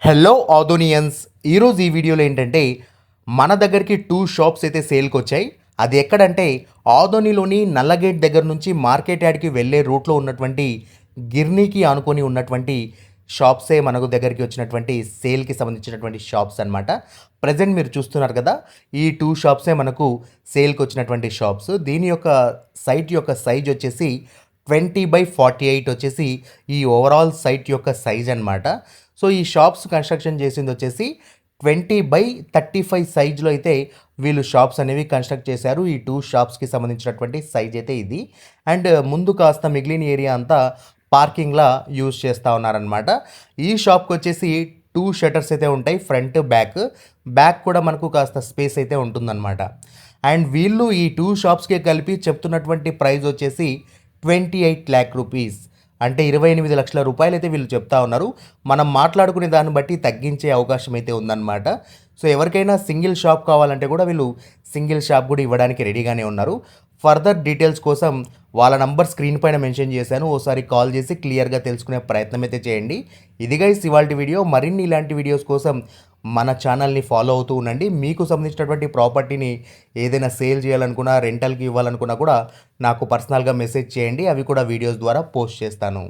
Hello ఆదోనియన్స్. ఈరోజు ఈ వీడియోలో ఏంటంటే మన దగ్గరికి 2 షాప్స్ అయితే సేల్కి వచ్చాయి. అది ఎక్కడంటే ఆదోనిలోని నల్లగేట్ దగ్గర నుంచి మార్కెట్ యార్డ్కి వెళ్ళే రూట్లో ఉన్నటువంటి గిర్నీకి ఆనుకొని ఉన్నటువంటి షాప్సే మనకు దగ్గరికి వచ్చినటువంటి సేల్కి సంబంధించినటువంటి షాప్స్ అనమాట. ప్రజెంట్ మీరు చూస్తున్నారు కదా, ఈ 2 షాప్సే మనకు సేల్కి వచ్చినటువంటి షాప్స్. దీని యొక్క సైట్ యొక్క సైజ్ వచ్చేసి 20/48 వచ్చేసి ఈ ఓవరాల్ సైట్ యొక్క సైజ్ అనమాట. సో ఈ షాప్స్ కన్స్ట్రక్షన్ చేసింది వచ్చేసి 20/35 సైజులో అయితే వీళ్ళు షాప్స్ అనేవి కన్స్ట్రక్ట్ చేశారు. ఈ 2 షాప్స్కి సంబంధించినటువంటి సైజ్ అయితే ఇది. అండ్ ముందు కాస్త మిగిలిన ఏరియా అంతా పార్కింగ్లా యూజ్ చేస్తూ ఉన్నారనమాట. ఈ షాప్కి వచ్చేసి 2 షటర్స్ అయితే ఉంటాయి, ఫ్రంట్ బ్యాక్ కూడా మనకు కాస్త స్పేస్ అయితే ఉంటుందన్నమాట. అండ్ వీళ్ళు ఈ 2 షాప్స్కి కలిపి చెప్తున్నటువంటి ప్రైస్ వచ్చేసి 28 lakh రూపీస్, అంటే 28 లక్షల రూపాయలు అయితే వీళ్ళు చెప్తా ఉన్నారు. మనం మాట్లాడుకునే దాన్ని బట్టి తగ్గించే అవకాశం అయితే ఉందన్నమాట. సో ఎవరికైనా సింగిల్ షాప్ కావాలంటే కూడా వీళ్ళు సింగిల్ షాప్ కూడా ఇవ్వడానికి రెడీగానే ఉన్నారు. ఫర్దర్ డీటెయిల్స్ కోసం వాళ్ళ నంబర్ స్క్రీన్ పైన మెన్షన్ చేశాను, ఓసారి కాల్ చేసి క్లియర్గా తెలుసుకునే ప్రయత్నం అయితే చేయండి. ఇది గైస్ ఇవాల్టి వీడియో. మరిన్ని ఇలాంటి వీడియోస్ కోసం మన ఛానల్ని ఫాలో అవుతూ ఉండండి. మీకు సంబంధించినటువంటి ప్రాపర్టీని ఏదైనా సేల్ చేయాలనుకున్నా, రెంటల్కి ఇవ్వాలనుకున్నా కూడా నాకు పర్సనల్గా మెసేజ్ చేయండి. అవి కూడా వీడియోస్ ద్వారా పోస్ట్ చేస్తాను.